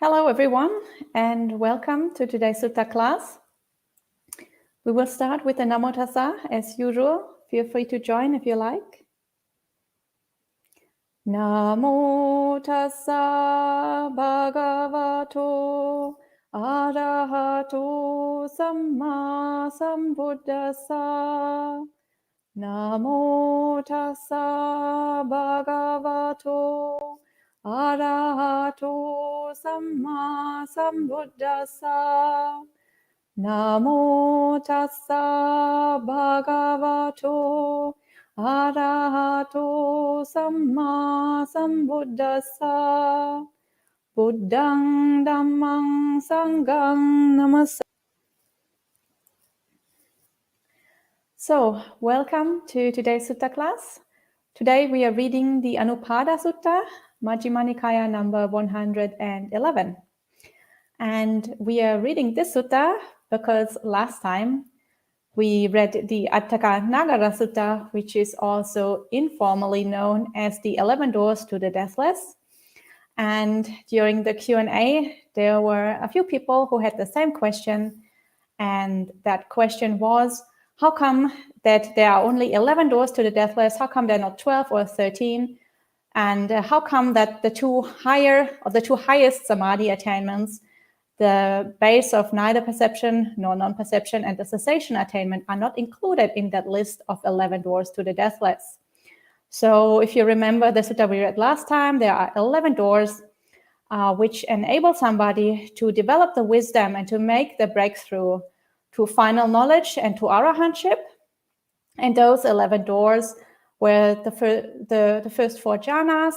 Hello everyone and welcome to today's Sutta class. We will start with the Namo Tassa as usual. Feel free to join if you like. Namo Tassa Bhagavato Arahato Samma Sambuddhassa. Namo Tassa Bhagavato Arahato Samma Sambuddhassa. Namo Tassa Bhagavato Arahato Samma Sambuddhassa. Buddhang Dhammang Sanghang Namassami. So, welcome to today's Sutta class. Today we are reading the Anupada Sutta, Majjhima Nikaya number 111. And we are reading this sutta because last time we read the Attaka Nagara Sutta, which is also informally known as the 11 Doors to the Deathless. And during the Q&A, there were a few people who had the same question. And that question was, how come that there are only 11 doors to the deathless? How come there are not 12 or 13? And how come that the two highest samadhi attainments, the base of neither perception nor non-perception and the cessation attainment, are not included in that list of 11 doors to the deathless? So if you remember the sutta we read last time, there are 11 doors which enable somebody to develop the wisdom and to make the breakthrough to final knowledge and to arahantship. And those 11 doors were the first four jhanas,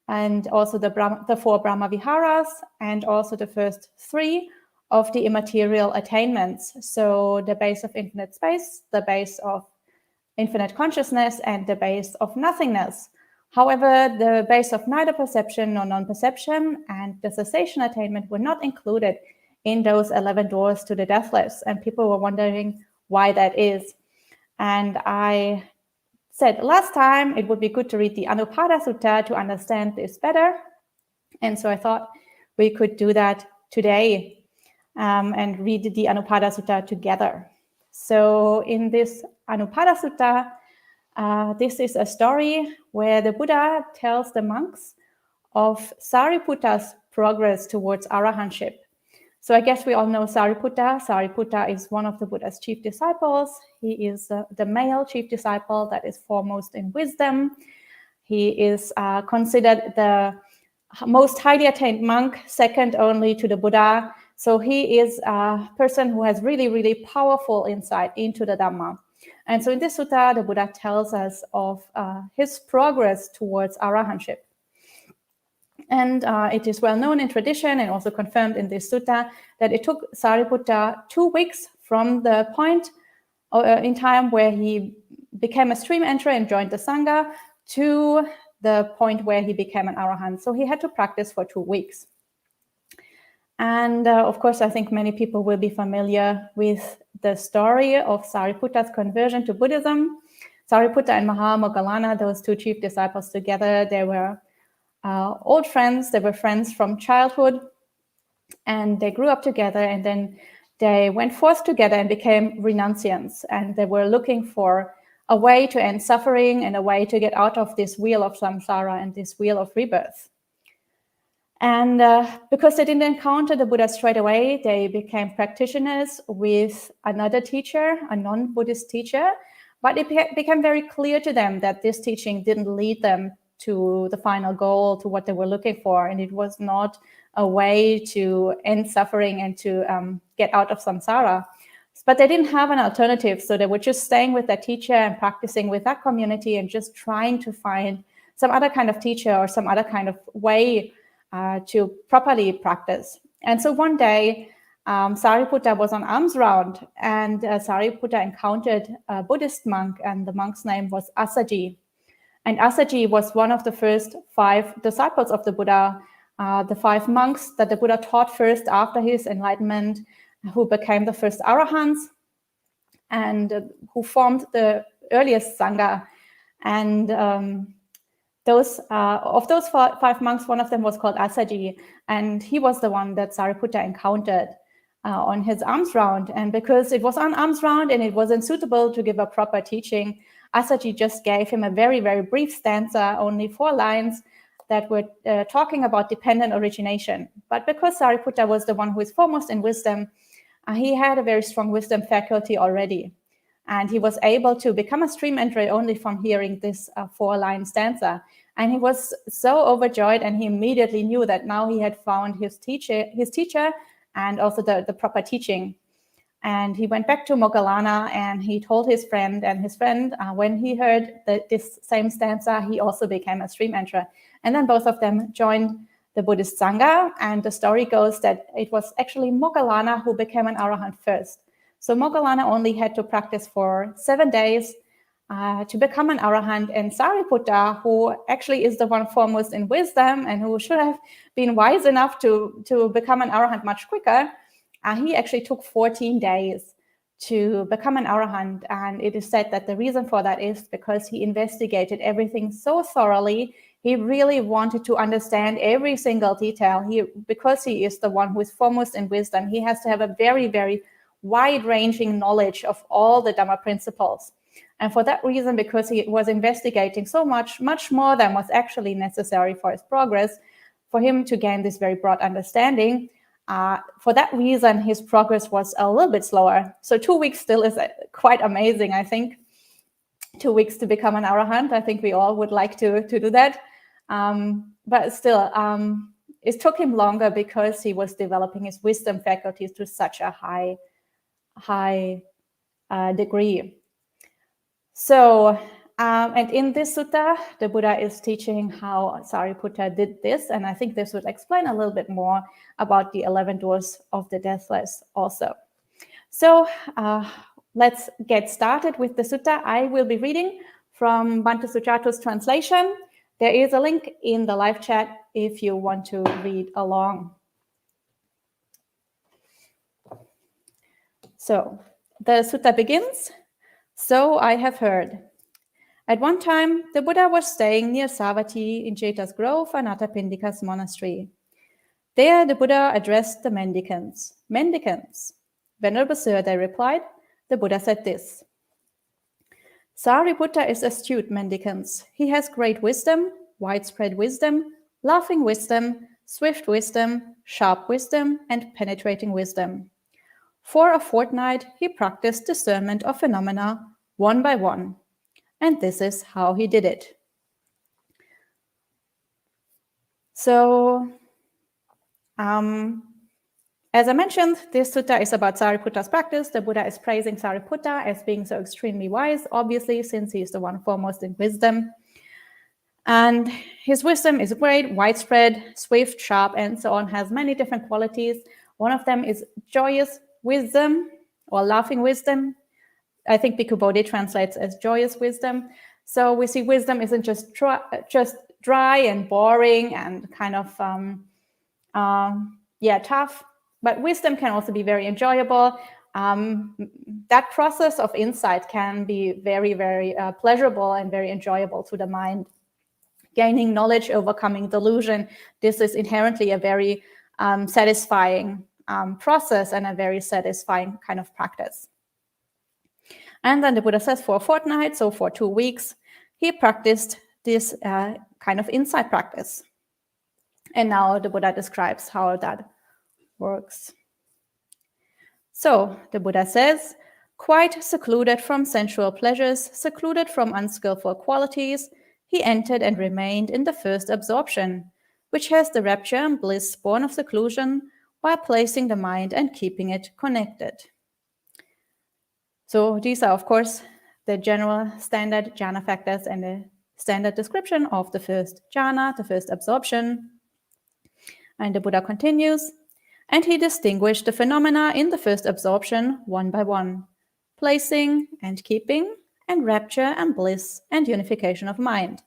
and also the four Brahma Viharas, and also the first three of the immaterial attainments. So the base of infinite space, the base of infinite consciousness, and the base of nothingness. However, the base of neither perception nor non-perception and the cessation attainment were not included in those 11 doors to the deathless. And people were wondering why that is. And I said last time it would be good to read the Anupada Sutta to understand this better. And so I thought we could do that today and read the Anupada Sutta together. So in this Anupada Sutta, this is a story where the Buddha tells the monks of Sariputta's progress towards arahantship. So I guess we all know Sariputta. Sariputta is one of the Buddha's chief disciples. He is the male chief disciple that is foremost in wisdom. He is considered the most highly attained monk, second only to the Buddha. So he is a person who has really, really powerful insight into the Dharma. And so in this sutta, the Buddha tells us of his progress towards arahantship. And it is well known in tradition and also confirmed in this sutta that it took Sariputta 2 weeks from the point in time where he became a stream enterer and joined the Sangha to the point where he became an arahant. So he had to practice for 2 weeks. And of course, I think many people will be familiar with the story of Sariputta's conversion to Buddhism. Sariputta and Mahamoggallana, those two chief disciples together, they were old friends. They were friends from childhood, and they grew up together, and then they went forth together and became renunciants, and they were looking for a way to end suffering and a way to get out of this wheel of samsara and this wheel of rebirth. And because they didn't encounter the Buddha straight away, they became practitioners with another teacher, a non-Buddhist teacher, but it became very clear to them that this teaching didn't lead them to the final goal, to what they were looking for. And it was not a way to end suffering and to get out of samsara. But they didn't have an alternative. So they were just staying with that teacher and practicing with that community and just trying to find some other kind of teacher or some other kind of way to properly practice. And so one day, Sariputta was on alms round, and Sariputta encountered a Buddhist monk, and the monk's name was Assaji. And Assaji was one of the first 5 disciples of the Buddha, the 5 monks that the Buddha taught first after his enlightenment, who became the first arahants and who formed the earliest Sangha. And Of those 5 monks, one of them was called Asaji, and he was the one that Sariputta encountered on his alms round. And because it was on alms round and it wasn't suitable to give a proper teaching, Asaji just gave him a very, very brief stanza, only 4 lines, that were talking about dependent origination. But because Sariputta was the one who is foremost in wisdom, he had a very strong wisdom faculty already. And he was able to become a stream enterer only from hearing this 4-line stanza. And he was so overjoyed, and he immediately knew that now he had found his teacher and also the proper teaching. And he went back to Moggallana and he told his friend, and his friend, when he heard this same stanza, he also became a stream enterer. And then both of them joined the Buddhist Sangha. And the story goes that it was actually Moggallana who became an Arahant first. So Moggallana only had to practice for 7 days to become an Arahant. And Sariputta, who actually is the one foremost in wisdom and who should have been wise enough to become an Arahant much quicker, he actually took 14 days to become an Arahant. And it is said that the reason for that is because he investigated everything so thoroughly. He really wanted to understand every single detail. Because he is the one who is foremost in wisdom, he has to have a very, very wide-ranging knowledge of all the Dhamma principles. And for that reason, because he was investigating so much more than was actually necessary for his progress, for him to gain this very broad understanding, for that reason, his progress was a little bit slower. So 2 weeks still is quite amazing, I think. 2 weeks to become an Arahant. I think we all would like to do that. But still, it took him longer because he was developing his wisdom faculties to such a high degree. So, and in this sutta, the Buddha is teaching how Sariputta did this. And I think this would explain a little bit more about the 11 doors of the Deathless also. So let's get started with the sutta. I will be reading from Bhante Sujato's translation. There is a link in the live chat if you want to read along. So the sutta begins. So I have heard. At one time, the Buddha was staying near Savatthi in Jeta's Grove, Anathapindika's monastery. There, the Buddha addressed the mendicants. Mendicants. Venerable Sir, they replied. The Buddha said this. Sariputta is astute, mendicants. He has great wisdom, widespread wisdom, laughing wisdom, swift wisdom, sharp wisdom, and penetrating wisdom. For a fortnight, he practiced discernment of phenomena one by one. And this is how he did it. So, as I mentioned, this sutta is about Sariputta's practice. The Buddha is praising Sariputta as being so extremely wise, obviously, since he is the one foremost in wisdom. And his wisdom is great, widespread, swift, sharp, and so on, has many different qualities. One of them is joyous wisdom or laughing wisdom. I think Bhikkhu Bodhi translates as joyous wisdom. So we see wisdom isn't just dry and boring and kind of, tough. But wisdom can also be very enjoyable. That process of insight can be very, very pleasurable and very enjoyable to the mind. Gaining knowledge, overcoming delusion, this is inherently a very satisfying process and a very satisfying kind of practice. And then the Buddha says for a fortnight, so for 2 weeks, he practiced this kind of insight practice. And now the Buddha describes how that works. So the Buddha says, quite secluded from sensual pleasures, secluded from unskillful qualities, he entered and remained in the first absorption, which has the rapture and bliss born of seclusion, while placing the mind and keeping it connected. So these are, of course, the general standard jhana factors and the standard description of the first jhana, the first absorption. And the Buddha continues, and he distinguished the phenomena in the first absorption one by one, placing and keeping, and rapture and bliss and unification of mind.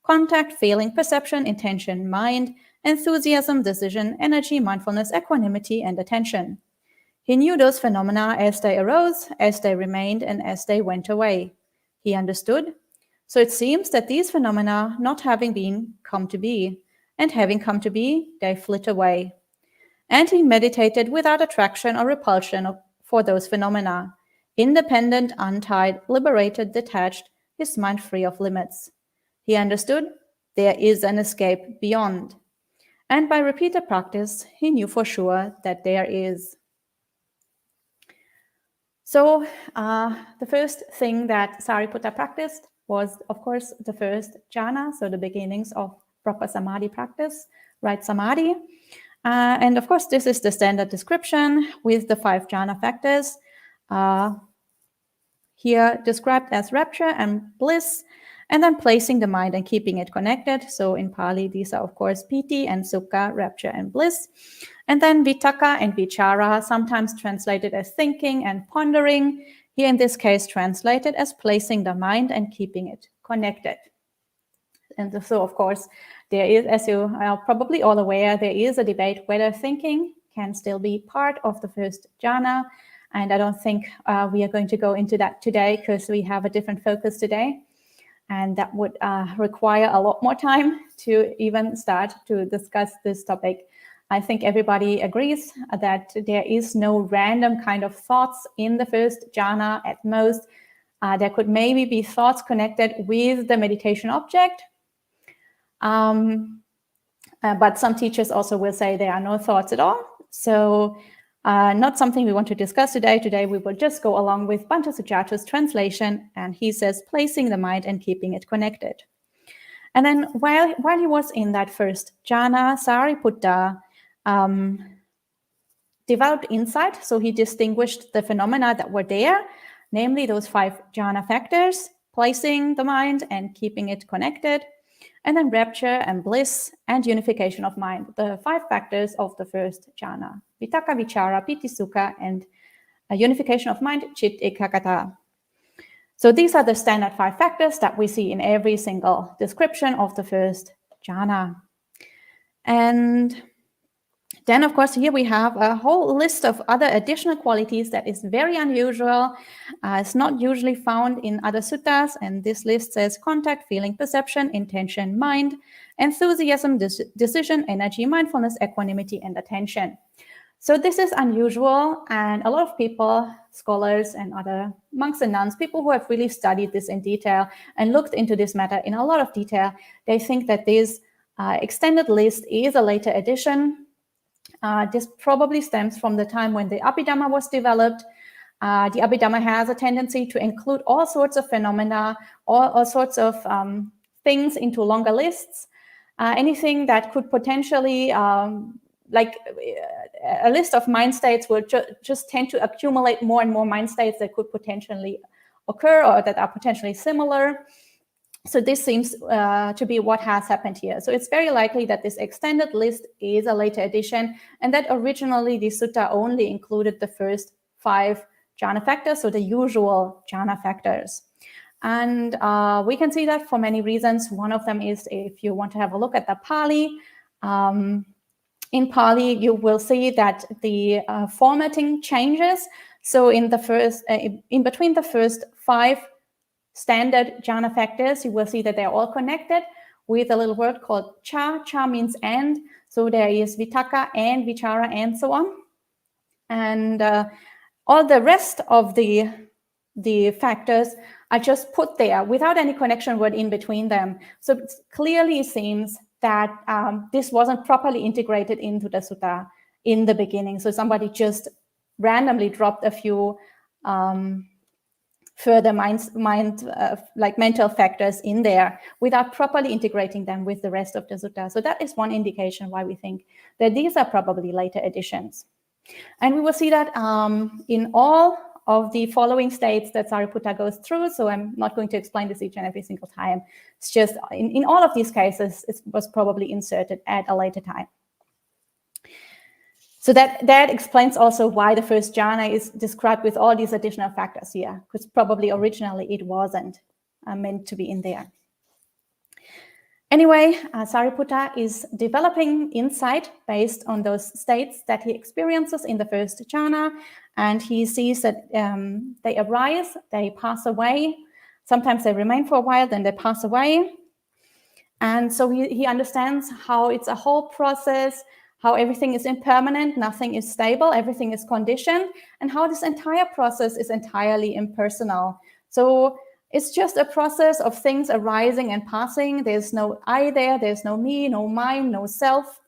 Contact, feeling, perception, intention, mind, enthusiasm, decision, energy, mindfulness, equanimity, and attention. He knew those phenomena as they arose, as they remained, and as they went away. He understood So it seems that these phenomena, not having been, come to be, and having come to be, they flit away. And he meditated without attraction or repulsion for those phenomena, independent, untied, liberated, detached, his mind free of limits. He understood there is an escape beyond. And by repeated practice, he knew for sure that there is. So the first thing that Sariputta practiced was, of course, the first jhana, so the beginnings of proper samadhi practice, right samadhi. And of course, this is the standard description with the 5 jhana factors, here described as rapture and bliss, and then placing the mind and keeping it connected. So in Pali, these are, of course, piti and sukha, rapture and bliss. And then vitakka and vichara, sometimes translated as thinking and pondering. Here in this case, translated as placing the mind and keeping it connected. And so, of course, there is, as you are probably all aware, there is a debate whether thinking can still be part of the first jhana. And I don't think we are going to go into that today because we have a different focus today. And that would require a lot more time to even start to discuss this topic. I think everybody agrees that there is no random kind of thoughts in the first jhana at most. There could maybe be thoughts connected with the meditation object. But some teachers also will say there are no thoughts at all. So not something we want to discuss today. Today we will just go along with Bhante Sujata's translation, and he says placing the mind and keeping it connected. And then while he was in that first jhana, Sariputta developed insight. So he distinguished the phenomena that were there, namely those 5 jhana factors, placing the mind and keeping it connected, and then rapture and bliss and unification of mind, the 5 factors of the first jhana. Vitakka, vichara, piti, sukha, and unification of mind, chit, ekaggata. So these are the standard 5 factors that we see in every single description of the first jhana. And then, of course, here we have a whole list of other additional qualities that is very unusual. It's not usually found in other suttas. And this list says contact, feeling, perception, intention, mind, enthusiasm, decision, energy, mindfulness, equanimity, and attention. So this is unusual. And a lot of people, scholars and other monks and nuns, people who have really studied this in detail and looked into this matter in a lot of detail, they think that this extended list is a later addition. This probably stems from the time when the Abhidhamma was developed. The Abhidhamma has a tendency to include all sorts of phenomena, all sorts of things into longer lists. Anything that could potentially, like a list of mind states will just tend to accumulate more and more mind states that could potentially occur or that are potentially similar. So this seems to be what has happened here. So it's very likely that this extended list is a later addition, and that originally the sutta only included the first 5 jhana factors, so the usual jhana factors. And we can see that for many reasons. One of them is if you want to have a look at the Pali. In Pali, you will see that the formatting changes. So in the first, in between the first 5 standard jhana factors, you will see that they're all connected with a little word called cha. Cha means and. So there is vitakka and vichara and so on. And all the rest of the factors are just put there without any connection word in between them. So it clearly seems that this wasn't properly integrated into the sutta in the beginning. So somebody just randomly dropped a few further like mental factors in there without properly integrating them with the rest of the sutta. So that is one indication why we think that these are probably later additions. And we will see that in all of the following states that Sariputta goes through. So I'm not going to explain this each and every single time. It's just in all of these cases, it was probably inserted at a later time. So that explains also why the first jhana is described with all these additional factors here, because probably originally it wasn't meant to be in there. Anyway, Sariputta is developing insight based on those states that he experiences in the first jhana, and he sees that they arise, they pass away. Sometimes they remain for a while, then they pass away. And so he understands how it's a whole process, how everything is impermanent, nothing is stable, everything is conditioned, and how this entire process is entirely impersonal. So it's just a process of things arising and passing. There's no I there, there's no me, no mine, no self.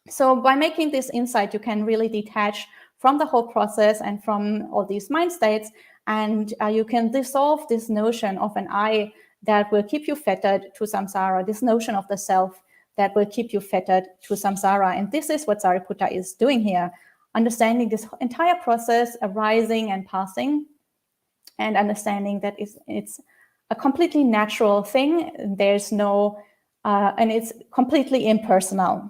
So by making this insight, you can really detach from the whole process and from all these mind states, and you can dissolve this notion of an I that will keep you fettered to samsara, this notion of the self that will keep you fettered to samsara. And this is what Sariputta is doing here, understanding this entire process arising and passing, and understanding that it's a completely natural thing. There's no, and it's completely impersonal.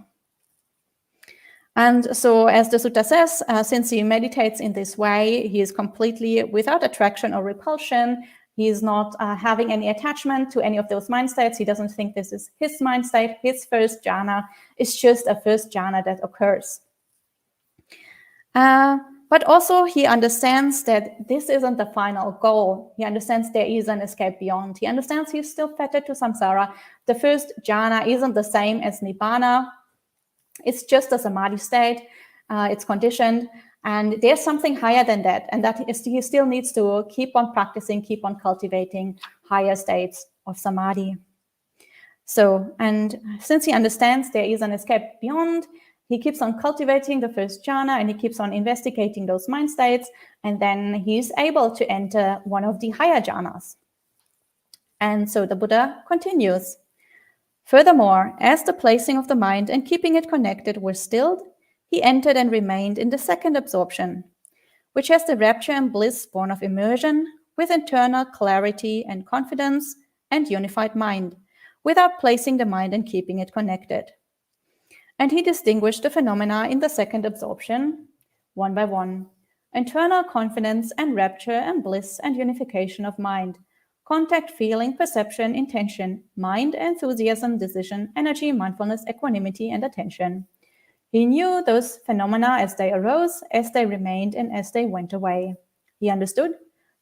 And so, as the sutta says, since he meditates in this way, he is completely without attraction or repulsion. He is not having any attachment to any of those mind states. He doesn't think this is his mind state, his first jhana. It's just a first jhana that occurs. But also he understands that this isn't the final goal. He understands there is an escape beyond. He understands he's still fettered to samsara. The first jhana isn't the same as nibbana. It's just a samadhi state. It's conditioned. And there's something higher than that. And that is, he still needs to keep on practicing, keep on cultivating higher states of samadhi. So, and since he understands there is an escape beyond, he keeps on cultivating the first jhana and he keeps on investigating those mind states. And then he's able to enter one of the higher jhanas. And so the Buddha continues. Furthermore, as the placing of the mind and keeping it connected were stilled, he entered and remained in the second absorption, which has the rapture and bliss born of immersion, with internal clarity and confidence and unified mind, without placing the mind and keeping it connected. And he distinguished the phenomena in the second absorption, one by one: internal confidence and rapture and bliss and unification of mind, contact, feeling, perception, intention, mind, enthusiasm, decision, energy, mindfulness, equanimity, and attention. He knew those phenomena as they arose, as they remained, and as they went away. He understood.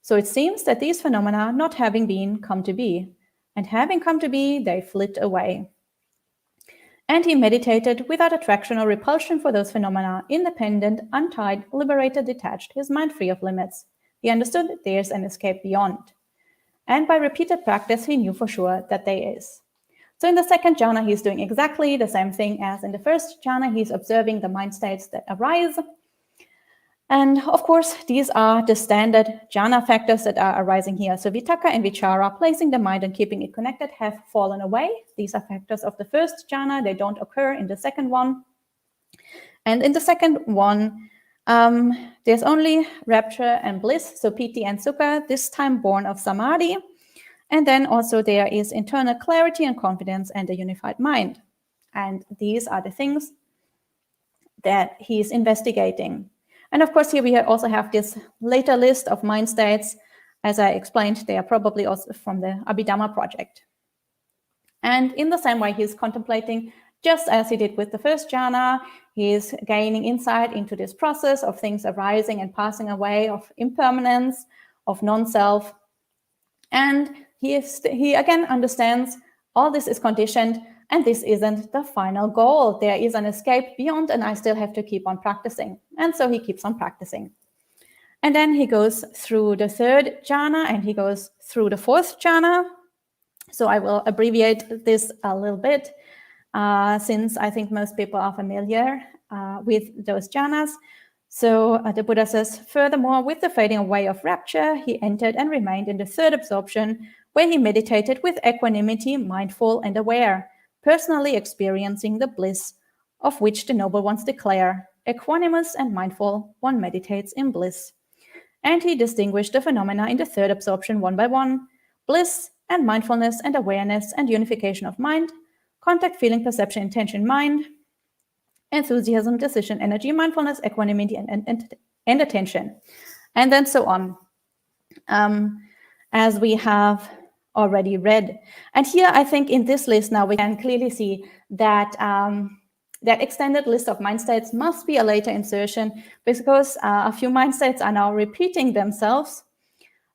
So it seems that these phenomena, not having been, come to be, and having come to be, they flit away. And he meditated without attraction or repulsion for those phenomena, independent, untied, liberated, detached, his mind free of limits. He understood there's an escape beyond. And by repeated practice, he knew for sure that there is. So in the second jhana, he's doing exactly the same thing as in the first jhana. He's observing the mind states that arise. And of course, these are the standard jhana factors that are arising here. So vitakka and vichara, placing the mind and keeping it connected, have fallen away. These are factors of the first jhana. They don't occur in the second one. And in the second one, there's only rapture and bliss, so piti and sukha, this time born of samadhi. And then also there is internal clarity and confidence and a unified mind. And these are the things that he's investigating. And of course, here we also have this later list of mind states. As I explained, they are probably also from the Abhidhamma project. And in the same way, he's contemplating, just as he did with the first jhana, he's gaining insight into this process of things arising and passing away, of impermanence, of non-self. And he again understands all this is conditioned and this isn't the final goal. There is an escape beyond and I still have to keep on practicing. And so he keeps on practicing. And then he goes through the third jhana and he goes through the fourth jhana. So I will abbreviate this a little bit since I think most people are familiar with those jhanas. So the Buddha says, furthermore, with the fading away of rapture, he entered and remained in the third absorption, where he meditated with equanimity, mindful and aware, personally experiencing the bliss of which the noble ones declare. Equanimous and mindful, one meditates in bliss. And he distinguished the phenomena in the third absorption one by one: bliss and mindfulness and awareness and unification of mind, contact, feeling, perception, intention, mind, enthusiasm, decision, energy, mindfulness, equanimity, and attention. And then so on, as we have already read. And here, I think in this list now, we can clearly see that that extended list of mind states must be a later insertion, because a few mind states are now repeating themselves.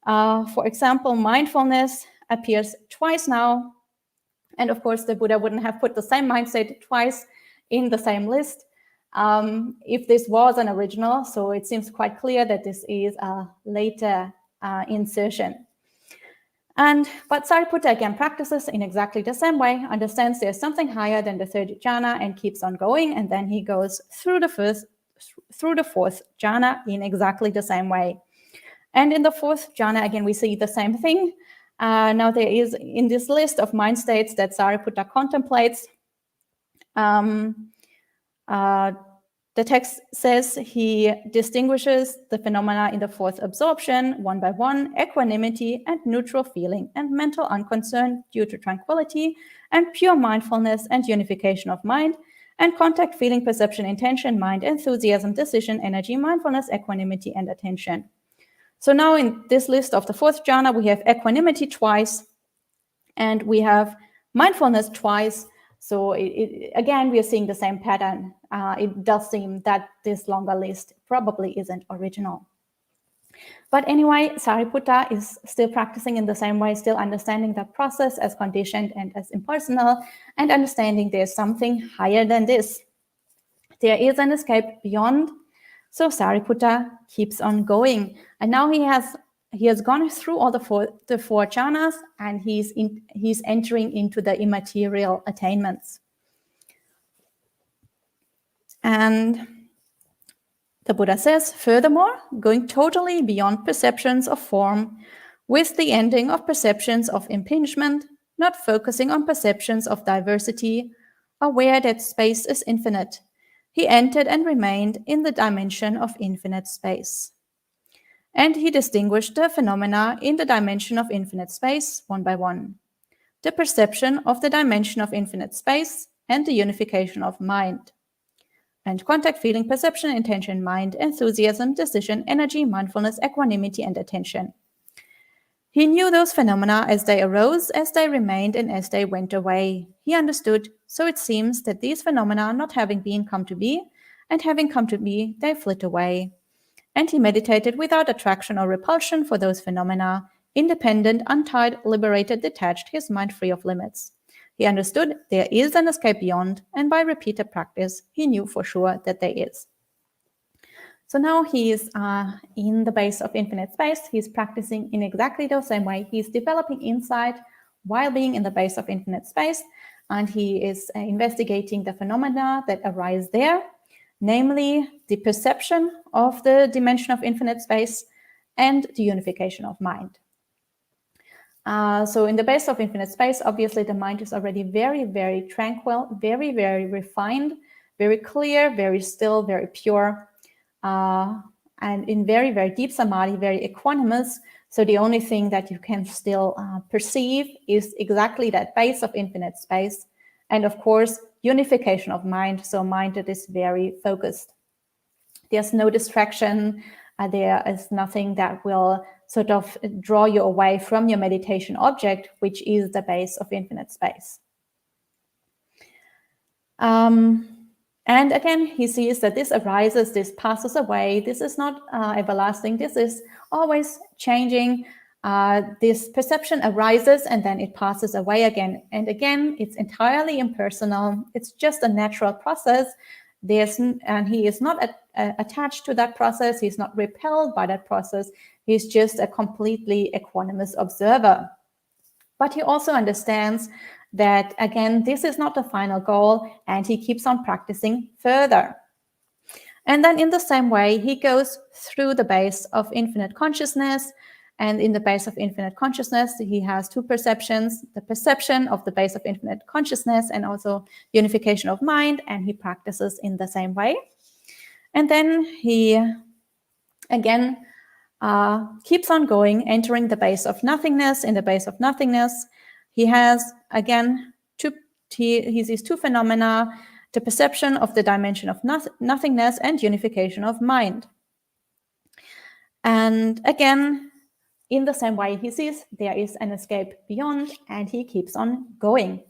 For example, mindfulness appears twice now. And of course, the Buddha wouldn't have put the same mind state twice in the same list if this was an original. So it seems quite clear that this is a later insertion. But Sariputta again practices in exactly the same way, understands there's something higher than the third jhana and keeps on going. And then he goes through the fourth jhana in exactly the same way. And in the fourth jhana, again, we see the same thing. Now there is in this list of mind states that Sariputta contemplates, the text says he distinguishes the phenomena in the fourth absorption, one by one, equanimity and neutral feeling and mental unconcern due to tranquility and pure mindfulness and unification of mind and contact, feeling, perception, intention, mind, enthusiasm, decision, energy, mindfulness, equanimity, and attention. So now in this list of the fourth jhana, we have equanimity twice and we have mindfulness twice. So again, we are seeing the same pattern. It does seem that this longer list probably isn't original. But anyway, Sariputta is still practicing in the same way, still understanding the process as conditioned and as impersonal, and understanding there's something higher than this. There is an escape beyond. So Sariputta keeps on going. And now he has gone through all the four jhanas, and he's entering into the immaterial attainments. And the Buddha says, furthermore, going totally beyond perceptions of form, with the ending of perceptions of impingement, not focusing on perceptions of diversity, aware that space is infinite, he entered and remained in the dimension of infinite space. And he distinguished the phenomena in the dimension of infinite space, one by one. The perception of the dimension of infinite space and the unification of mind. And contact, feeling, perception, intention, mind, enthusiasm, decision, energy, mindfulness, equanimity, and attention. He knew those phenomena as they arose, as they remained, and as they went away. He understood, so it seems that these phenomena, not having been come to be, and having come to be, they flit away. And he meditated without attraction or repulsion for those phenomena, independent, untied, liberated, detached, his mind free of limits. He understood there is an escape beyond, and by repeated practice, he knew for sure that there is. So now he is in the base of infinite space. He's practicing in exactly the same way. He's developing insight while being in the base of infinite space, and he is investigating the phenomena that arise there, namely the perception of the dimension of infinite space and the unification of mind. So in the base of infinite space, obviously the mind is already very, very tranquil, very, very refined, very clear, very still, very pure, and in very, very deep samadhi, very equanimous. So the only thing that you can still perceive is exactly that base of infinite space. And of course, unification of mind, so mind that is very focused. There's no distraction. There is nothing that will sort of draw you away from your meditation object, which is the base of infinite space. And again, he sees that this arises, this passes away. This is not everlasting. This is always changing. This perception arises and then it passes away again. And again, it's entirely impersonal. It's just a natural process. And he is not attached to that process. He's not repelled by that process. He's just a completely equanimous observer. But he also understands that, again, this is not the final goal, and he keeps on practicing further. And then in the same way, he goes through the base of infinite consciousness. And in the base of infinite consciousness, he has two perceptions, the perception of the base of infinite consciousness and also unification of mind, and he practices in the same way. And then he, again, keeps on going, entering the base of nothingness. In the base of nothingness, he has, again, he sees two phenomena, the perception of the dimension of nothingness and unification of mind. And again, in the same way, he sees there is an escape beyond, and he keeps on going.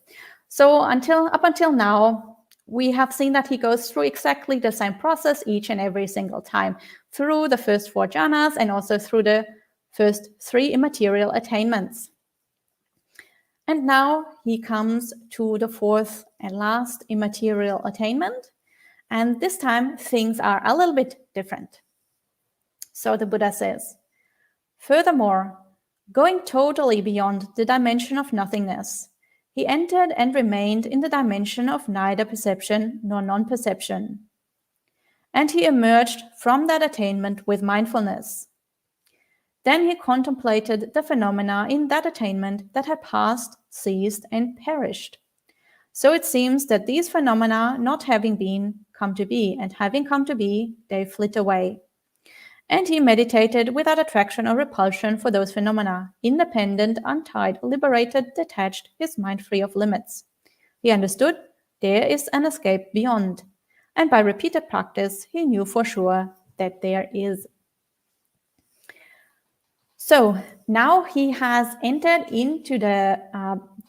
So up until now, we have seen that he goes through exactly the same process each and every single time, through the first four jhanas and also through the first 3 immaterial attainments. And now he comes to the 4th and last immaterial attainment. And this time things are a little bit different. So the Buddha says, furthermore, going totally beyond the dimension of nothingness, he entered and remained in the dimension of neither perception nor non-perception. And he emerged from that attainment with mindfulness. Then he contemplated the phenomena in that attainment that had passed, ceased, and perished. So it seems that these phenomena, not having been, come to be, and having come to be, they flit away. And he meditated without attraction or repulsion for those phenomena, independent, untied, liberated, detached, his mind free of limits. He understood there is an escape beyond, and by repeated practice, he knew for sure that there is. So now he has entered into the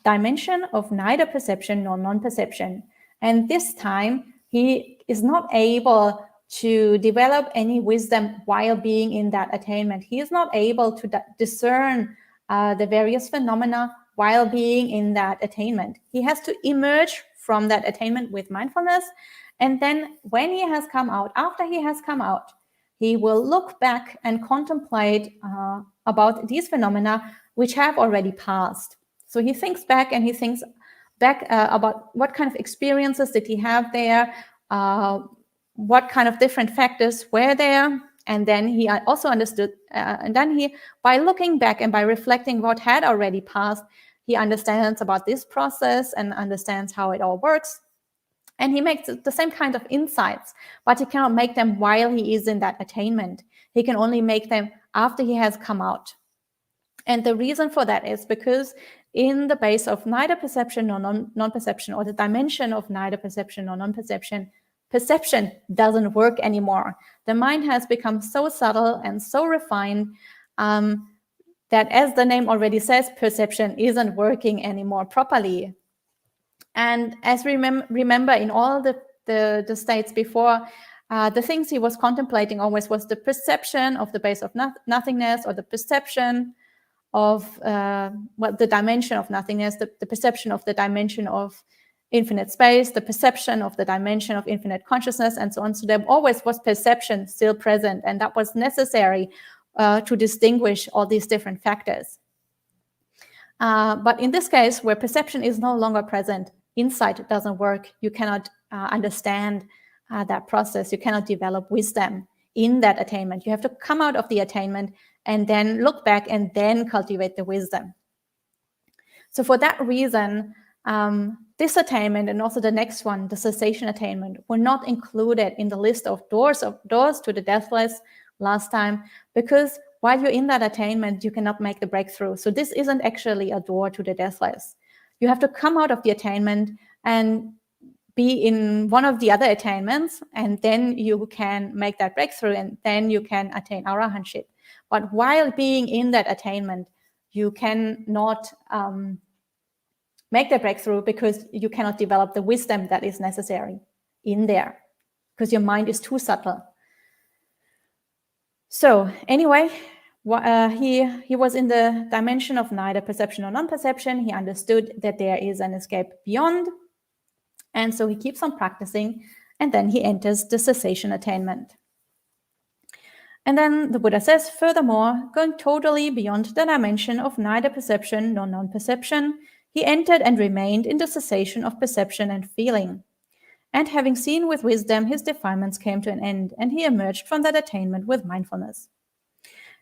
dimension of neither perception nor non-perception. And this time he is not able to develop any wisdom while being in that attainment. He is not able to discern the various phenomena while being in that attainment. He has to emerge from that attainment with mindfulness. And then when he has come out, after he has come out, he will look back and contemplate about these phenomena which have already passed. So he thinks back and he thinks back about what kind of experiences did he have there, what kind of different factors were there. And then he also understood, and then he, by looking back and by reflecting what had already passed, he understands about this process and understands how it all works. And he makes the same kind of insights, but he cannot make them while he is in that attainment. He can only make them after he has come out. And the reason for that is because in the base of neither perception nor non-perception, or the dimension of neither perception nor non-perception, perception doesn't work anymore. The mind has become so subtle and so refined that, as the name already says, perception isn't working anymore properly. And as remember in all the states before, the things he was contemplating always was the perception of the base of nothingness, or the perception of the dimension of nothingness, the perception of the dimension of infinite space, the perception of the dimension of infinite consciousness, and so on. So there always was perception still present, and that was necessary to distinguish all these different factors. But in this case, where perception is no longer present, insight doesn't work. You cannot understand that process. You cannot develop wisdom in that attainment. You have to come out of the attainment and then look back and then cultivate the wisdom. So for that reason, this attainment and also the next one, the cessation attainment, were not included in the list of doors to the deathless last time, because while you're in that attainment, you cannot make the breakthrough. So this isn't actually a door to the deathless. You have to come out of the attainment and be in one of the other attainments, and then you can make that breakthrough, and then you can attain arahantship. But while being in that attainment, you cannot make the breakthrough, because you cannot develop the wisdom that is necessary in there, because your mind is too subtle. So anyway, he was in the dimension of neither perception or non-perception. He understood that there is an escape beyond. And so he keeps on practicing, and then he enters the cessation attainment. And then the Buddha says, furthermore, going totally beyond the dimension of neither perception nor non-perception, he entered and remained in the cessation of perception and feeling. And having seen with wisdom, his defilements came to an end, and he emerged from that attainment with mindfulness.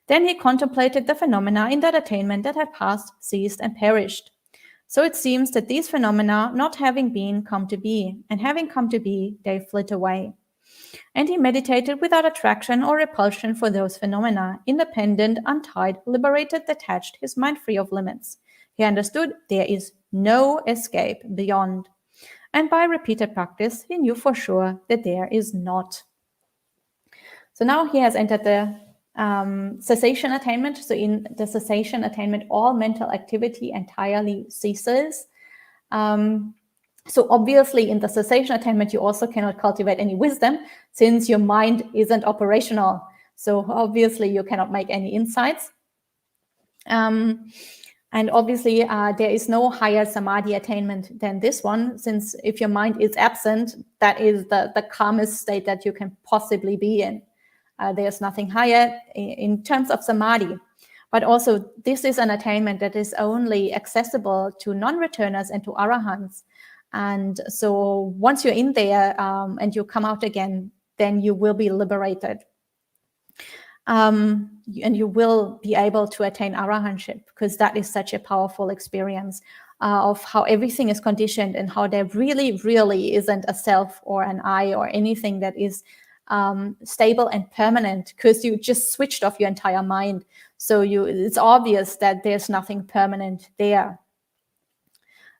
Then he contemplated the phenomena in that attainment that had passed, ceased, and perished. So it seems that these phenomena, not having been, come to be, and having come to be, they flit away. And he meditated without attraction or repulsion for those phenomena, independent, untied, liberated, detached, his mind free of limits. He understood there is no escape beyond. And by repeated practice, he knew for sure that there is not. So now he has entered the cessation attainment. So in the cessation attainment, all mental activity entirely ceases. So obviously in the cessation attainment, you also cannot cultivate any wisdom, since your mind isn't operational. So obviously you cannot make any insights. And obviously, there is no higher samadhi attainment than this one, since if your mind is absent, that is the calmest state that you can possibly be in. There's nothing higher in terms of samadhi. But also, this is an attainment that is only accessible to non-returners and to arahants. And so once you're in there and you come out again, then you will be liberated. And you will be able to attain arahantship, because that is such a powerful experience of how everything is conditioned and how there really, really isn't a self or an I or anything that is stable and permanent, because you just switched off your entire mind. So it's obvious that there's nothing permanent there.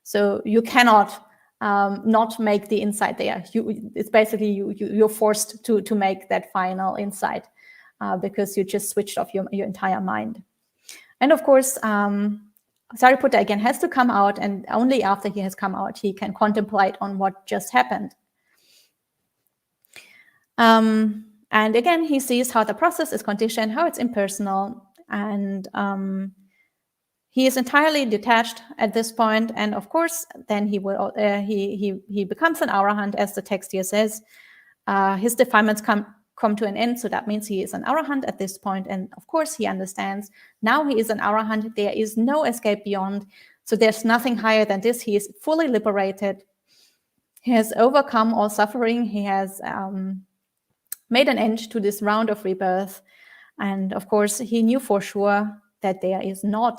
So you cannot not make the insight there. It's basically you're forced to make that final insight. Because you just switched off your entire mind. And of course, Sariputta again has to come out, and only after he has come out, he can contemplate on what just happened. And again, he sees how the process is conditioned, how it's impersonal, and he is entirely detached at this point. And of course, then he will he becomes an arahant, as the text here says. His defilements come to an end, so that means he is an arahant at this point. And of course, he understands now he is an arahant. There is no escape beyond. So there's nothing higher than this. He is fully liberated. He has overcome all suffering. He has made an end to this round of rebirth. And of course, he knew for sure that there is no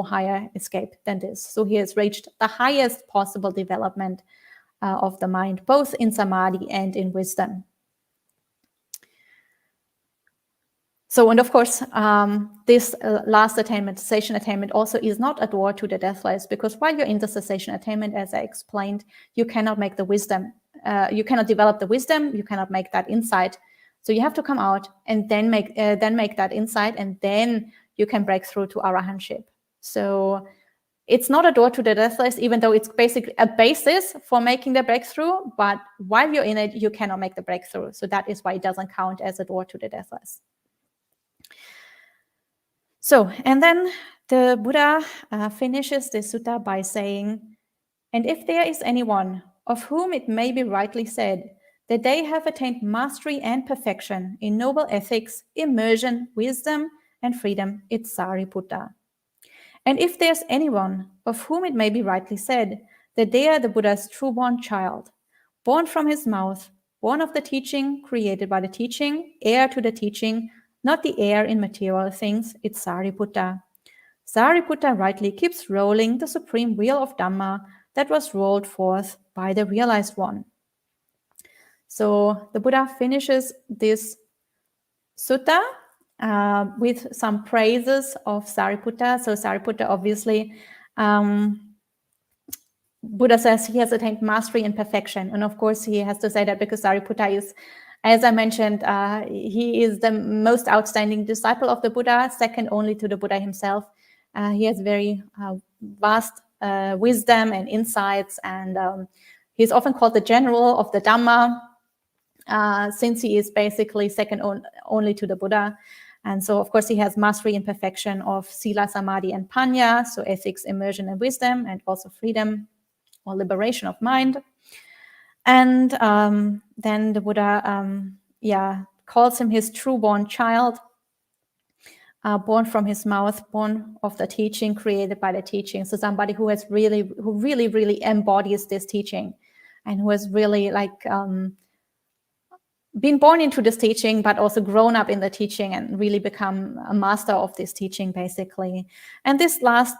higher escape than this. So he has reached the highest possible development of the mind, both in samadhi and in wisdom. So, and of course, this last attainment, cessation attainment, also is not a door to the deathless, because while you're in the cessation attainment, as I explained, you cannot make the wisdom. You cannot develop the wisdom. You cannot make that insight. So you have to come out and then make that insight, and then you can break through to arahantship. So it's not a door to the deathless, even though it's basically a basis for making the breakthrough. But while you're in it, you cannot make the breakthrough. So that is why it doesn't count as a door to the deathless. So, and then the Buddha finishes this sutta by saying, "And if there is anyone of whom it may be rightly said that they have attained mastery and perfection in noble ethics, immersion, wisdom, and freedom, it's Sariputta. And if there's anyone of whom it may be rightly said that they are the Buddha's true-born child, born from his mouth, born of the teaching, created by the teaching, heir to the teaching, not the heir in material things, it's Sariputta. Sariputta rightly keeps rolling the supreme wheel of Dhamma that was rolled forth by the realized one." So the Buddha finishes this sutta with some praises of Sariputta. So Sariputta, obviously, Buddha says he has attained mastery and perfection. And of course, he has to say that because Sariputta is, as I mentioned, he is the most outstanding disciple of the Buddha, second only to the Buddha himself. He has very vast wisdom and insights, and he's often called the general of the Dhamma, since he is basically second only to the Buddha. And so, of course, he has mastery and perfection of sila, samadhi, and panya, so ethics, immersion, and wisdom, and also freedom or liberation of mind. And then the Buddha, calls him his true-born child, born from his mouth, born of the teaching, created by the teaching. So somebody who really embodies this teaching, and who has really been born into this teaching, but also grown up in the teaching and really become a master of this teaching, basically. And this last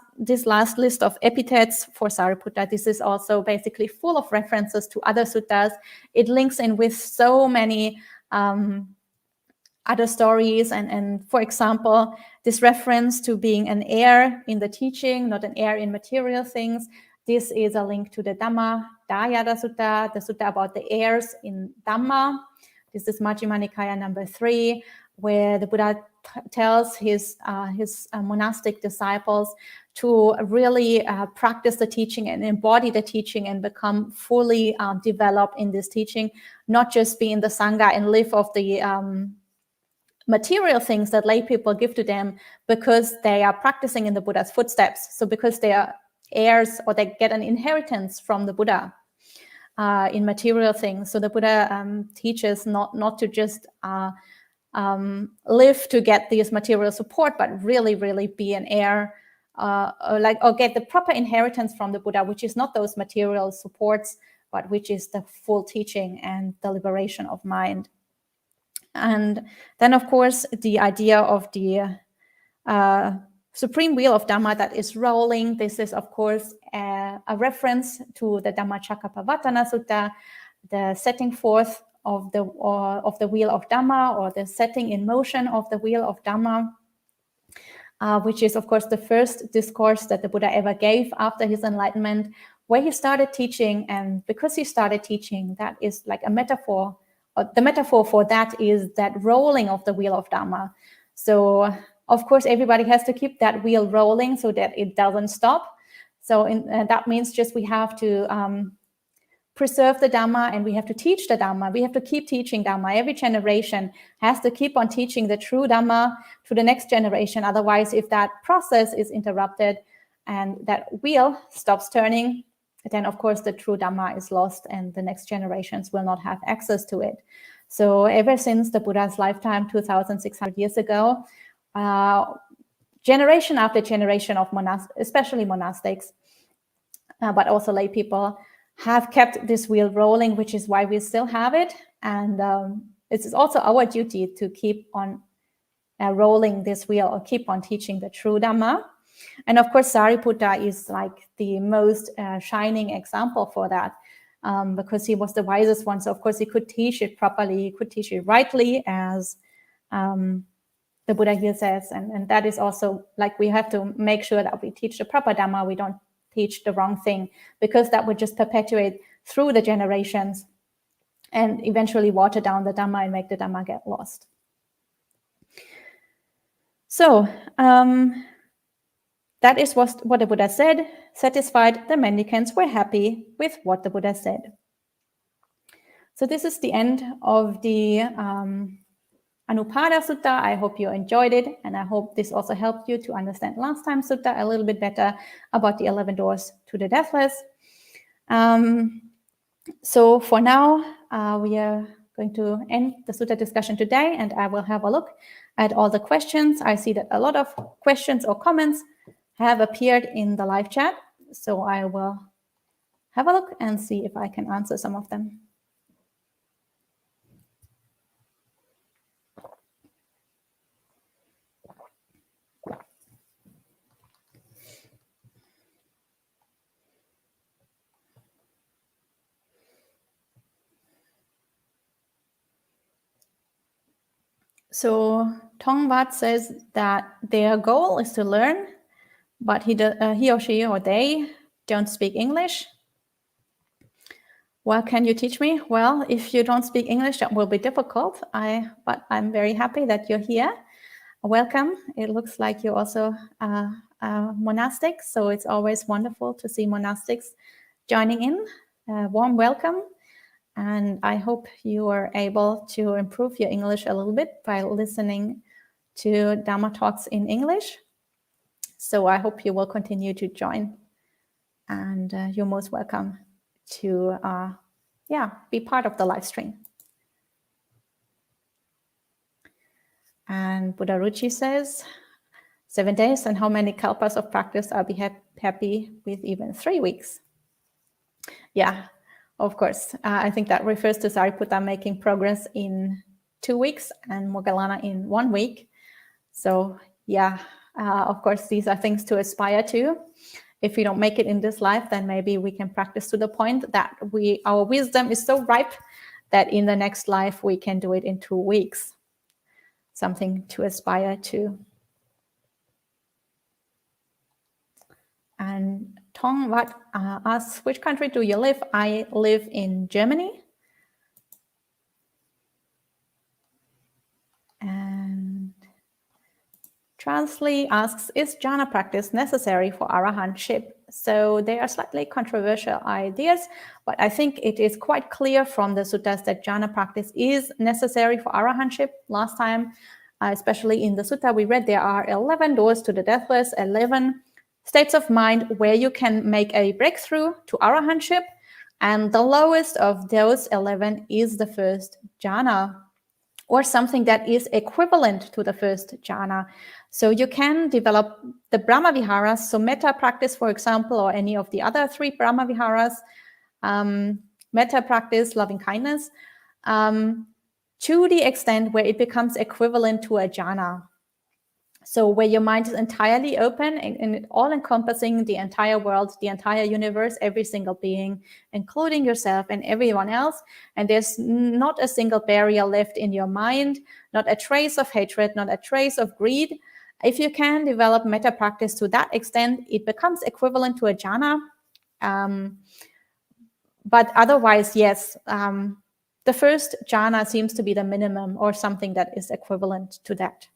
list of epithets for Sariputta, this is also basically full of references to other suttas. It links in with so many other stories. And for example, this reference to being an heir in the teaching, not an heir in material things. This is a link to the Dhamma Dayada Sutta, the sutta about the heirs in Dhamma. This is Majjhima Nikaya number 3, where the Buddha tells his monastic disciples to really practice the teaching and embody the teaching and become fully developed in this teaching, not just be in the Sangha and live off the material things that lay people give to them because they are practicing in the Buddha's footsteps. So because they are heirs or they get an inheritance from the Buddha in material things. So the Buddha teaches not to just live to get this material support, but really, really be an heir or get the proper inheritance from the Buddha, which is not those material supports, but which is the full teaching and the liberation of mind. And then, of course, the idea of the supreme wheel of Dhamma that is rolling. This is, of course, a reference to the Dhammacakkappavattana Sutta, the setting forth of the wheel of Dhamma, or the setting in motion of the wheel of Dhamma, which is, of course, the first discourse that the Buddha ever gave after his enlightenment, where he started teaching. And because he started teaching, that is like a metaphor. The metaphor for that is that rolling of the wheel of Dhamma. So, of course, everybody has to keep that wheel rolling so that it doesn't stop. So that means just we have to preserve the Dhamma, and we have to teach the Dhamma. We have to keep teaching Dhamma. Every generation has to keep on teaching the true Dhamma to the next generation. Otherwise, if that process is interrupted and that wheel stops turning, then of course the true Dhamma is lost and the next generations will not have access to it. So ever since the Buddha's lifetime, 2,600 years ago, generation after generation of especially monastics, but also lay people, have kept this wheel rolling, which is why we still have it. And it is also our duty to keep on rolling this wheel, or keep on teaching the true Dhamma. And of course, Sariputta is like the most shining example for that, because he was the wisest one. So of course, he could teach it properly, he could teach it rightly, as the Buddha here says. And that is also like, we have to make sure that we teach the proper Dhamma, we don't teach the wrong thing, because that would just perpetuate through the generations and eventually water down the Dhamma and make the Dhamma get lost. So that is what the Buddha said. Satisfied, the mendicants were happy with what the Buddha said. So this is the end of the Anupada Sutta. I hope you enjoyed it, and I hope this also helped you to understand last time's sutta a little bit better about the 11 doors to the deathless. So for now, we are going to end the sutta discussion today, and I will have a look at all the questions. I see that a lot of questions or comments have appeared in the live chat, so I will have a look and see if I can answer some of them. So Tongvat says that their goal is to learn, but he or she or they don't speak English. Well, can you teach me? Well, if you don't speak English, that will be difficult. But I'm very happy that you're here. Welcome. It looks like you're also monastic, so it's always wonderful to see monastics joining in. Warm welcome. And I hope you are able to improve your English a little bit by listening to Dharma talks in English. So I hope you will continue to join. And you're most welcome to be part of the live stream. And Buddha Ruchi says, 7 days, and how many kalpas of practice I'll be happy with even 3 weeks? Yeah. Of course, I think that refers to Sariputta making progress in 2 weeks and Moggallana in 1 week. So yeah, of course, these are things to aspire to. If we don't make it in this life, then maybe we can practice to the point that our wisdom is so ripe that in the next life we can do it in 2 weeks. Something to aspire to. And Tongvat asks, which country do you live? I live in Germany. And Transli asks, is jhana practice necessary for arahantship? So they are slightly controversial ideas, but I think it is quite clear from the suttas that jhana practice is necessary for arahantship. Last time especially in the sutta we read, there are 11 doors to the deathless, 11 states of mind where you can make a breakthrough to arahantship. And the lowest of those 11 is the first jhana, or something that is equivalent to the first jhana. So you can develop the Brahma Viharas, so metta practice, for example, or any of the other 3 Brahma Viharas, metta practice, loving kindness, to the extent where it becomes equivalent to a jhana. So where your mind is entirely open and all-encompassing the entire world, the entire universe, every single being, including yourself and everyone else. And there's not a single barrier left in your mind, not a trace of hatred, not a trace of greed. If you can develop metta practice to that extent, it becomes equivalent to a jhana. But otherwise, yes, the first jhana seems to be the minimum, or something that is equivalent to that.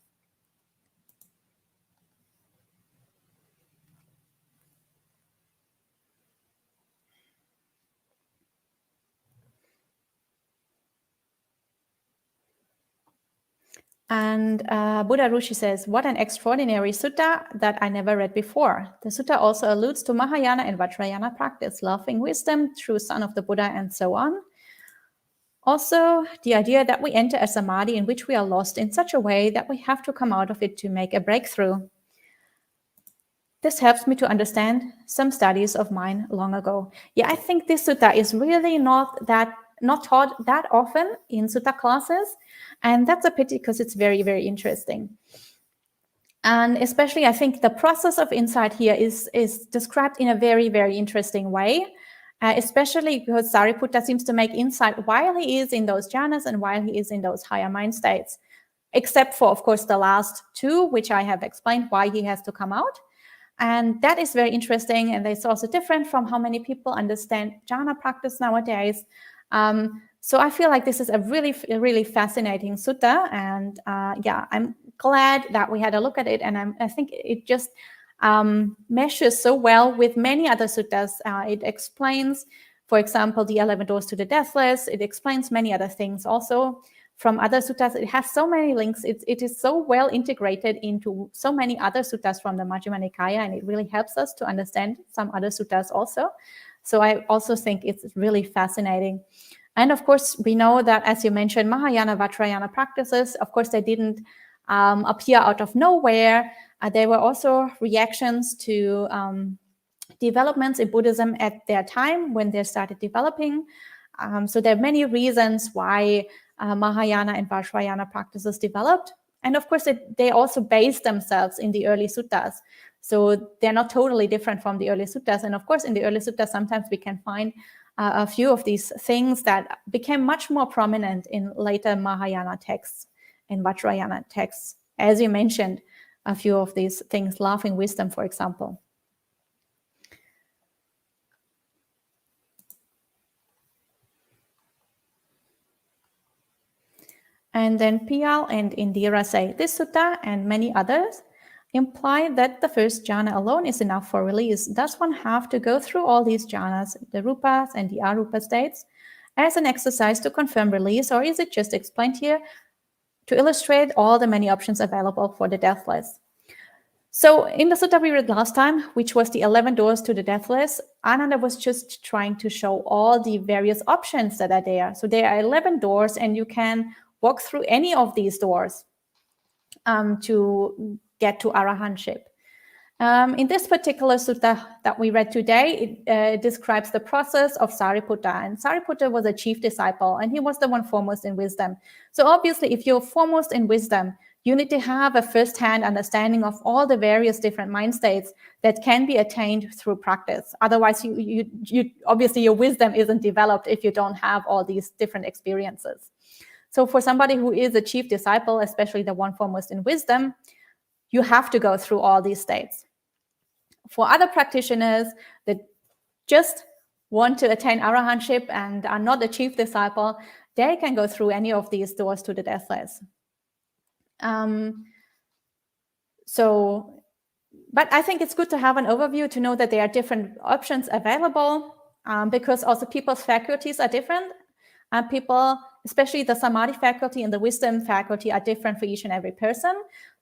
And Buddha Rushi says, what an extraordinary sutta that I never read before. The sutta also alludes to Mahayana and Vajrayana practice, loving wisdom, true son of the Buddha, and so on. Also, the idea that we enter a samadhi in which we are lost in such a way that we have to come out of it to make a breakthrough. This helps me to understand some studies of mine long ago. Yeah, I think this sutta is really not taught that often in sutta classes, and that's a pity because it's very, very interesting. And especially, I think the process of insight here is described in a very, very interesting way, especially because Sariputta seems to make insight while he is in those jhanas and while he is in those higher mind states, except for, of course, the last 2, which I have explained why he has to come out. And that is very interesting, and it's also different from how many people understand jhana practice nowadays. So I feel like this is a really, really fascinating sutta, and yeah, I'm glad that we had a look at it, and I think it just meshes so well with many other suttas. It explains, for example, the 11 doors to the deathless. It explains many other things also from other suttas. It has so many links. It is so well integrated into so many other suttas from the Majjhima Nikaya, and it really helps us to understand some other suttas also. So I also think it's really fascinating. And of course, we know that, as you mentioned, Mahayana, Vajrayana practices, of course, they didn't appear out of nowhere. They were also reactions to developments in Buddhism at their time when they started developing. So there are many reasons why Mahayana and Vajrayana practices developed. And of course, they also based themselves in the early suttas. So they're not totally different from the early suttas. And of course, in the early suttas, sometimes we can find a few of these things that became much more prominent in later Mahayana texts and Vajrayana texts. As you mentioned, a few of these things, laughing wisdom, for example. And then Piyal and Indira say, this sutta and many others imply that the first jhana alone is enough for release. Does one have to go through all these jhanas, the rupas and the arupa states, as an exercise to confirm release, or is it just explained here to illustrate all the many options available for the deathless? So in the sutta we read last time, which was the 11 doors to the deathless, Ananda was just trying to show all the various options that are there. So there are 11 doors, and you can walk through any of these doors to get to arahantship. In this particular sutta that we read today, it describes the process of Sariputta. And Sariputta was a chief disciple, and he was the one foremost in wisdom. So obviously, if you're foremost in wisdom, you need to have a first-hand understanding of all the various different mind states that can be attained through practice. Otherwise, you obviously your wisdom isn't developed if you don't have all these different experiences. So for somebody who is a chief disciple, especially the one foremost in wisdom, you have to go through all these states. For other practitioners that just want to attain arahantship and are not a chief disciple, they can go through any of these doors to the deathless. But I think it's good to have an overview to know that there are different options available, because also people's faculties are different. And people, especially the samadhi faculty and the wisdom faculty, are different for each and every person.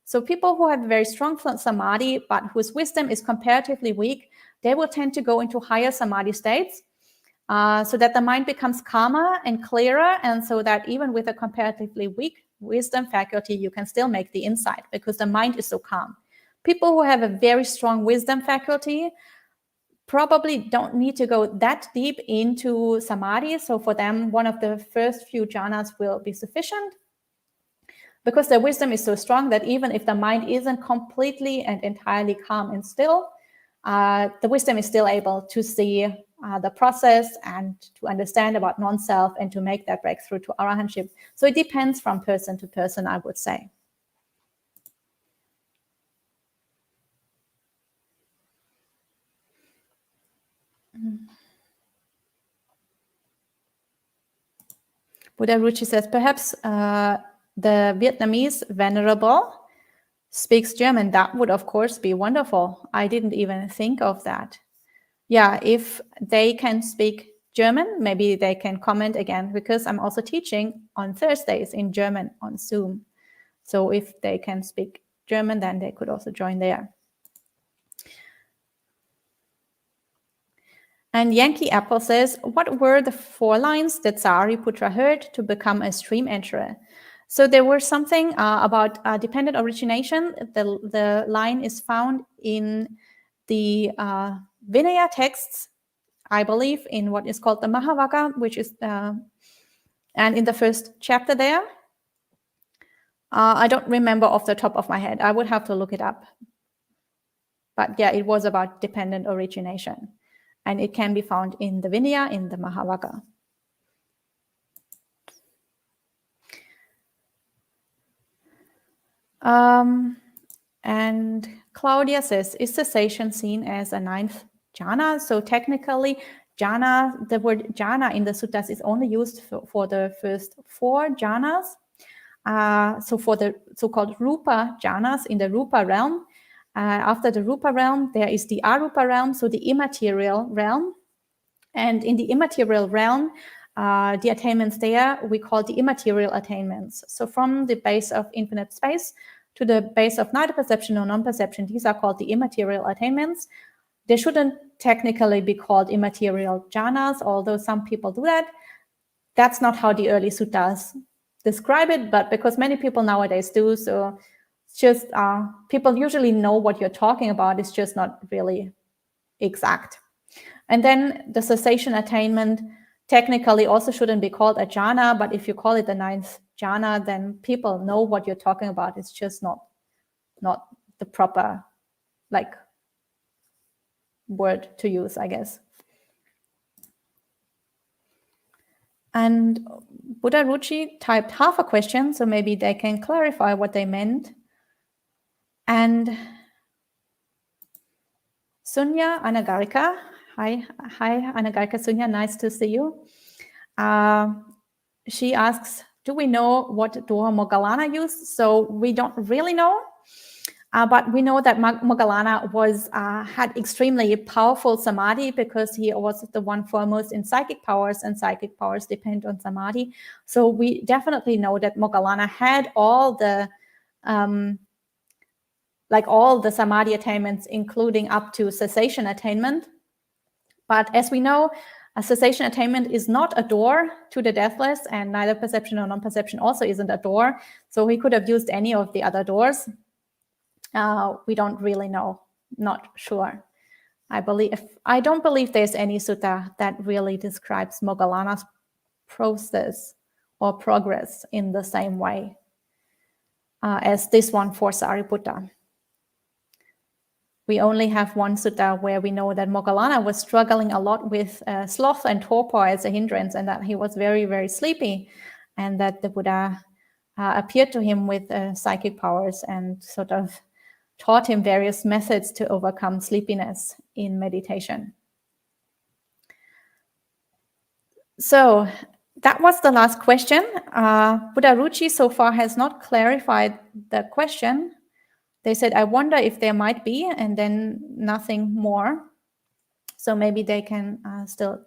So people who have very strong samadhi, but whose wisdom is comparatively weak, they will tend to go into higher samadhi states, so that the mind becomes calmer and clearer, and so that even with a comparatively weak wisdom faculty, you can still make the insight because the mind is so calm. People who have a very strong wisdom faculty probably don't need to go that deep into samadhi. So for them, one of the first few jhanas will be sufficient because their wisdom is so strong that even if the mind isn't completely and entirely calm and still, the wisdom is still able to see the process and to understand about non-self and to make that breakthrough to arahantship. So it depends from person to person, I would say. Buddha Ruchi says, perhaps the Vietnamese venerable speaks German. That would, of course, be wonderful. I didn't even think of that. Yeah, if they can speak German, maybe they can comment again, because I'm also teaching on Thursdays in German on Zoom. So if they can speak German, then they could also join there. And Yankee Apple says, what were the 4 lines that Sariputta heard to become a stream enterer? So there were something about dependent origination. The line is found in the Vinaya texts, I believe, in what is called the Mahavagga, which is, and in the first chapter there. I don't remember off the top of my head. I would have to look it up. But yeah, it was about dependent origination. And it can be found in the Vinaya, in the Mahavagga. And Claudia says, is cessation seen as a 9th jhana? So technically, jhana, the word jhana in the suttas is only used for the first 4 jhanas. So for the so-called rupa jhanas in the rupa realm, after the rupa realm, there is the arupa realm, so the immaterial realm. And in the immaterial realm, the attainments there we call the immaterial attainments. So from the base of infinite space to the base of neither perception nor non-perception, these are called the immaterial attainments. They shouldn't technically be called immaterial jhanas, although some people do that. That's not how the early suttas describe it, but because many people nowadays do, so it's just people usually know what you're talking about. It's just not really exact. And then the cessation attainment technically also shouldn't be called a jhana, but if you call it the 9th jhana, then people know what you're talking about. It's just not the proper word to use, I guess. And Buddha Ruchi typed half a question, so maybe they can clarify what they meant. And Sunya Anagarika, hi Anagarika Sunya, nice to see you. She asks, do we know what door Moggallana used? So we don't really know, but we know that Moggallana had extremely powerful samadhi because he was the one foremost in psychic powers, and psychic powers depend on samadhi. So we definitely know that Moggallana had all the all the samadhi attainments, including up to cessation attainment. But as we know, a cessation attainment is not a door to the deathless, and neither perception or non-perception also isn't a door. So he could have used any of the other doors. We don't really know, not sure. I don't believe there's any sutta that really describes Moggallana's process or progress in the same way as this one for Sariputta. We only have one sutta where we know that Moggallana was struggling a lot with sloth and torpor as a hindrance, and that he was very, very sleepy, and that the Buddha appeared to him with psychic powers and sort of taught him various methods to overcome sleepiness in meditation. So that was the last question. Buddha Ruchi so far has not clarified the question. They said, I wonder if there might be, and then nothing more. So maybe they can still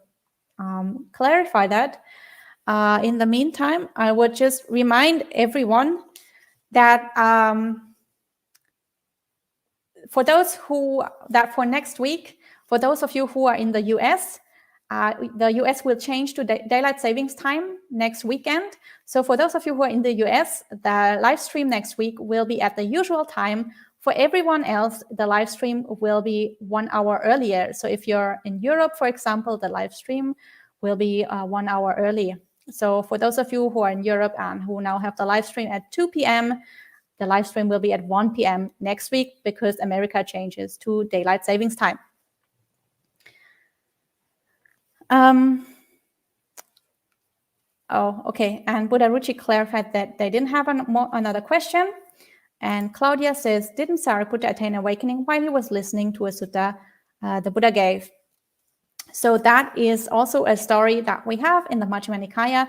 clarify that. In the meantime, I would just remind everyone that for next week, for those of you who are in the US, the US will change to daylight savings time next weekend. So for those of you who are in the US, the live stream next week will be at the usual time. For everyone else, the live stream will be 1 hour earlier. So if you're in Europe, for example, the live stream will be 1 hour early. So for those of you who are in Europe and who now have the live stream at 2 p.m., the live stream will be at 1 p.m. next week because America changes to daylight savings time. Oh, okay. And Buddha Ruchi clarified that they didn't have another question. And Claudia says, didn't Sariputta attain awakening while he was listening to a sutta the Buddha gave? So that is also a story that we have in the Majjhima Nikaya.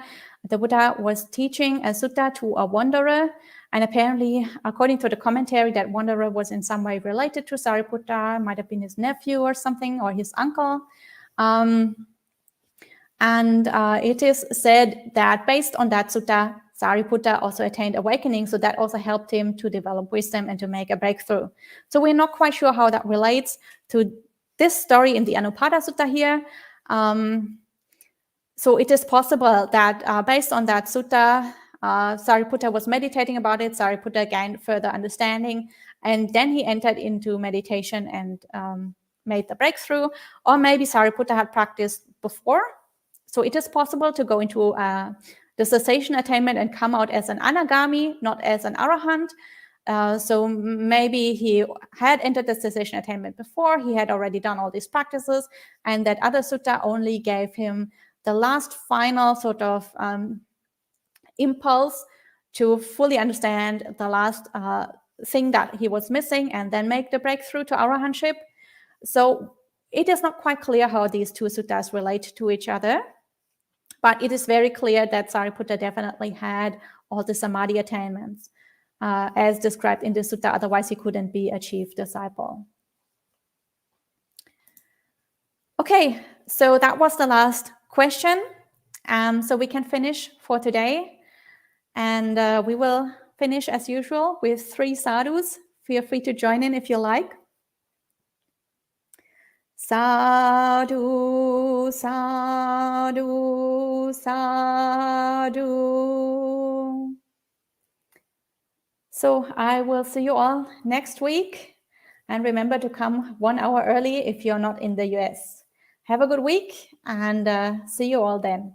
The Buddha was teaching a sutta to a wanderer. And apparently, according to the commentary, that wanderer was in some way related to Sariputta, might have been his nephew or something, or his uncle. It is said that based on that sutta, Sariputta also attained awakening. So that also helped him to develop wisdom and to make a breakthrough. So we're not quite sure how that relates to this story in the Anupada Sutta here. So it is possible that based on that sutta, Sariputta was meditating about it. Sariputta gained further understanding, and then he entered into meditation and made the breakthrough. Or maybe Sariputta had practiced before. So it is possible to go into the cessation attainment and come out as an anagami, not as an arahant. So maybe he had entered the cessation attainment before, he had already done all these practices, and that other sutta only gave him the last final sort of impulse to fully understand the last thing that he was missing and then make the breakthrough to arahantship. So it is not quite clear how these two suttas relate to each other, but it is very clear that Sariputta definitely had all the samadhi attainments as described in the sutta, otherwise he couldn't be a chief disciple. Okay, so that was the last question. So we can finish for today. And we will finish as usual with 3 sadhus. Feel free to join in if you like. Sadhu, sadhu, sadhu. So I will see you all next week. And remember to come 1 hour early if you're not in the US. Have a good week and see you all then.